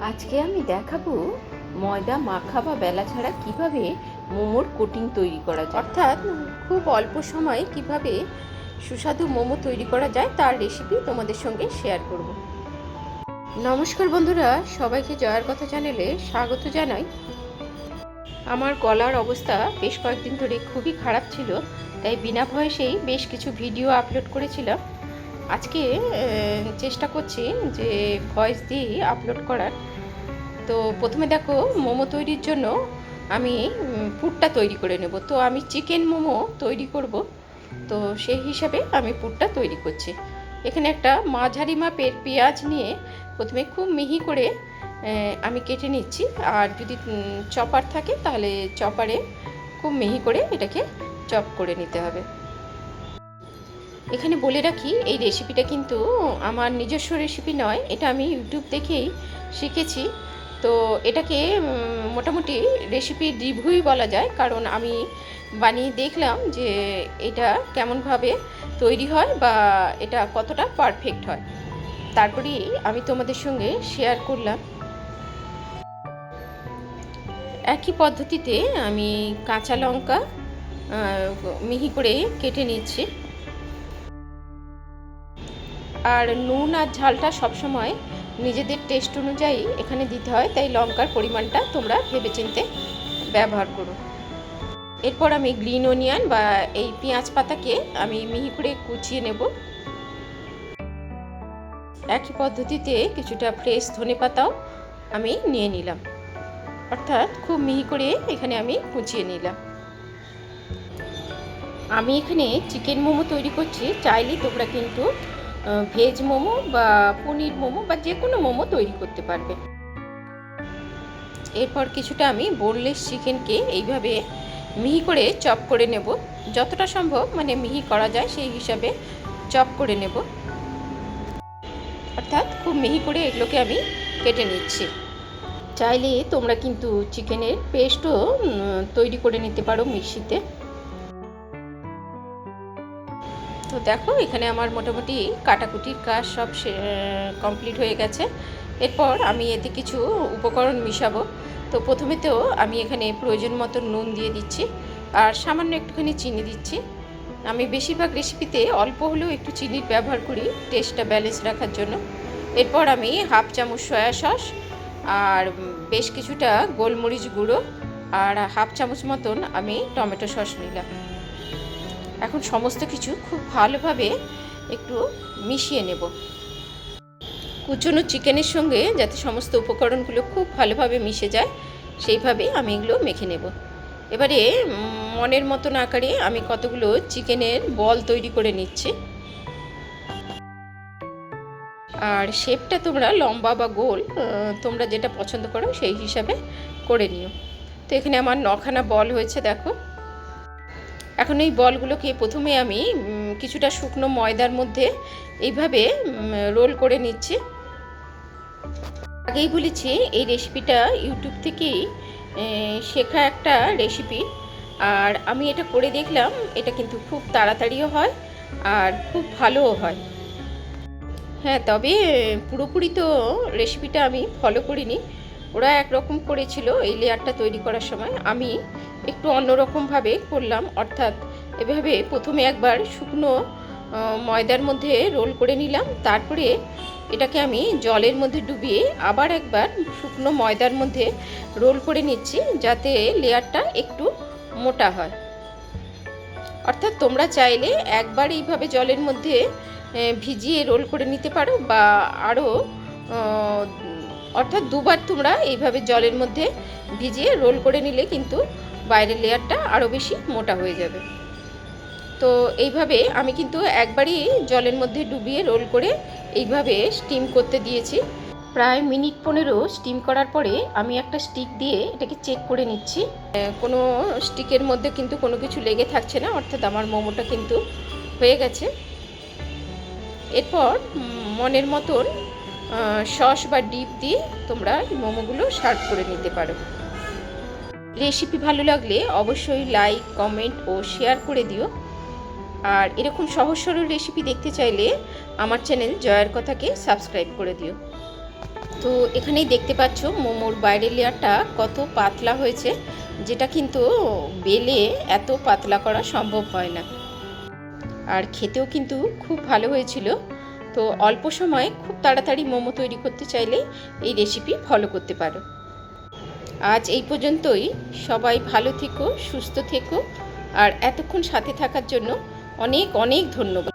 আজকে আমি দেখাবো ময়দা মাখা বা বেলা ছাড়া কিভাবে মোমোর কোটিং তৈরি করা যায়, অর্থাৎ খুব অল্প সময়ে কিভাবে সুস্বাদু মোমো তৈরি করা যায় তার রেসিপি তোমাদের সঙ্গে শেয়ার করব। নমস্কার বন্ধুরা, সবাইকে জয়ার কথা চ্যানেলে স্বাগত জানাই। আমার গলার অবস্থা বেশ কয়েকদিন ধরে খুবই খারাপ ছিল, তাই বিনা ভয়েসেই বেশ কিছু ভিডিও আপলোড করেছিলাম। আজকে চেষ্টা করছি যে ভয়েস দিয়ে আপলোড করার। তো প্রথমে দেখো, মোমো তৈরির জন্য আমি পুরটা তৈরি করে নেব। তো আমি চিকেন মোমো তৈরি করব, তো সেই হিসাবে আমি পুরটা তৈরি করছি। এখানে একটা মাঝারি মাপের পেঁয়াজ নিয়ে প্রথমে খুব মিহি করে আমি কেটে নিচ্ছি। আর যদি চপার থাকে তাহলে চপারে খুব মিহি করে এটাকে চপ করে নিতে হবে। এখানে বলে রাখি, এই রেসিপিটা কিন্তু আমার নিজস্ব রেসিপি নয়, এটা আমি ইউটিউব দেখেই শিখেছি। তো এটাকে মোটামুটি রেসিপি রিভিউই বলা যায়, কারণ আমি বানিয়ে দেখলাম যে এটা কেমনভাবে তৈরি হয় বা এটা কতটা পারফেক্ট হয়, তারপরেই আমি তোমাদের সঙ্গে শেয়ার করলাম। একই পদ্ধতিতে আমি কাঁচা লঙ্কা মিহি করে কেটে নিচ্ছি। আর নুন আর ঝালটা সবসময় নিজেদের টেস্ট অনুযায়ী এখানে দিতে হয়, তাই লঙ্কার পরিমাণটা তোমরা ভেবেচিন্তে ব্যবহার করো। এরপর আমি গ্রিন অনিয়ন বা এই পেঁয়াজ পাতাকে আমি মিহি করে কুচিয়ে নেব। একই পদ্ধতিতে কিছুটা ফ্রেশ ধনে পাতাও আমি নিয়ে নিলাম, অর্থাৎ খুব মিহি করে এখানে আমি কুচিয়ে নিলাম। আমি এখানে চিকেন মোমো তৈরি করছি, চাইলে তোমরা কিন্তু ভেজ মোমো বা পনির মোমো বা যে কোনো মোমো তৈরি করতে পারবে। এরপর কিছুটা আমি বোনলেস চিকেনকে এইভাবে মিহি করে চপ করে নেব, যতটা সম্ভব মানে মিহি করা যায় সেই হিসাবে চপ করে নেব, অর্থাৎ খুব মিহি করে এগুলোকে আমি কেটে নিচ্ছি। চাইলে তোমরা কিন্তু চিকেনের পেস্টও তৈরি করে নিতে পারো মিক্সিতে। তো দেখো, এখানে আমার মোটামুটি কাটাকুটির কাজ সব কমপ্লিট হয়ে গেছে। এরপর আমি এতে কিছু উপকরণ মিশাবো। তো প্রথমে তো আমি এখানে প্রয়োজন মতো নুন দিয়ে দিচ্ছি, আর সামান্য একটুখানি চিনি দিচ্ছি। আমি বেশিরভাগ রেসিপিতে অল্প হলেও একটু চিনির ব্যবহার করি টেস্টটা ব্যালেন্স রাখার জন্য। এরপর আমি হাফ চামচ সয়া সস আর বেশ কিছুটা গোলমরিচ গুঁড়ো আর হাফ চামচ মতন আমি টমেটো সস নিলাম। এখন সমস্ত কিছু খুব ভালোভাবে একটু মিশিয়ে নেব। কুচনো চিকেনের সঙ্গে যাতে সমস্ত উপকরণগুলো খুব ভালোভাবে মিশে যায় সেইভাবে আমি এগুলো মেখে নেব। এবারে মনের মতন আকারে আমি কতগুলো চিকেনের বল তৈরি করে নিচ্ছি। আর শেপটা তোমরা লম্বা বা গোল তোমরা যেটা পছন্দ করো সেই হিসাবে করে নিও। তো এখানে আমার 9খানা বল হয়েছে দেখো। এখন এই বলগুলোকে প্রথমে আমি কিছুটা শুকনো ময়দার মধ্যে এইভাবে রোল করে নিচ্ছি। আগেই বলেছি এই রেসিপিটা ইউটিউব থেকেই শেখা একটা রেসিপি, আর আমি এটা করে দেখলাম, এটা কিন্তু খুব তাড়াতাড়িও হয় আর খুব ভালোও হয়। হ্যাঁ, তবে পুরোপুরি তো রেসিপিটা আমি ফলো করিনি, ওরা একরকম করেছিল এই লেয়ারটা তৈরি করার সময়, আমি একটু অন্যরকমভাবে করলাম। অর্থাৎ এভাবে প্রথমে একবার শুকনো ময়দার মধ্যে রোল করে নিলাম, তারপরে এটাকে আমি জলের মধ্যে ডুবিয়ে আবার একবার শুকনো ময়দার মধ্যে রোল করে নিচ্ছি, যাতে লেয়ারটা একটু মোটা হয়। অর্থাৎ তোমরা চাইলে একবার এইভাবে জলের মধ্যে ভিজিয়ে রোল করে নিতে পারো, বা আরও অর্থাৎ দুবার তোমরা এইভাবে জলের মধ্যে ভিজিয়ে রোল করে নিলে কিন্তু বাইরের লেয়ারটা আরও বেশি মোটা হয়ে যাবে। তো এইভাবে আমি কিন্তু একবারই জলের মধ্যে ডুবিয়ে রোল করে এইভাবে স্টিম করতে দিয়েছি। প্রায় মিনিট 15 স্টিম করার পরে আমি একটা স্টিক দিয়ে এটাকে চেক করে নিচ্ছি। কোনো স্টিকের মধ্যে কিন্তু কোনো কিছু লেগে থাকছে না, অর্থাৎ আমার মোমোটা কিন্তু হয়ে গেছে। এরপর মনের মতন সস বা ডিপ দিয়ে তোমরা মোমোগুলো সার্ভ করে নিতে পারো। রেসিপি ভালো লাগলে অবশ্যই লাইক, কমেন্ট ও শেয়ার করে দিও। আর এরকম সহজ সরল রেসিপি দেখতে চাইলে আমার চ্যানেল জয়ার কথাকে সাবস্ক্রাইব করে দিও। তো এখানেই দেখতে পাচ্ছ মোমোর বাইরের লেয়ারটা কত পাতলা হয়েছে, যেটা কিন্তু বেলে এত পাতলা করা সম্ভব হয় না। আর খেতেও কিন্তু খুব ভালো হয়েছিল। তো অল্প সময়ে খুব তাড়াতাড়ি মোমো তৈরি করতে চাইলে এই রেসিপি ফলো করতে পারো। আজ এই পর্যন্তই। সবাই ভালো থেকো, সুস্থ থেকো, আর এতক্ষণ সাথে থাকার জন্য অনেক অনেক ধন্যবাদ।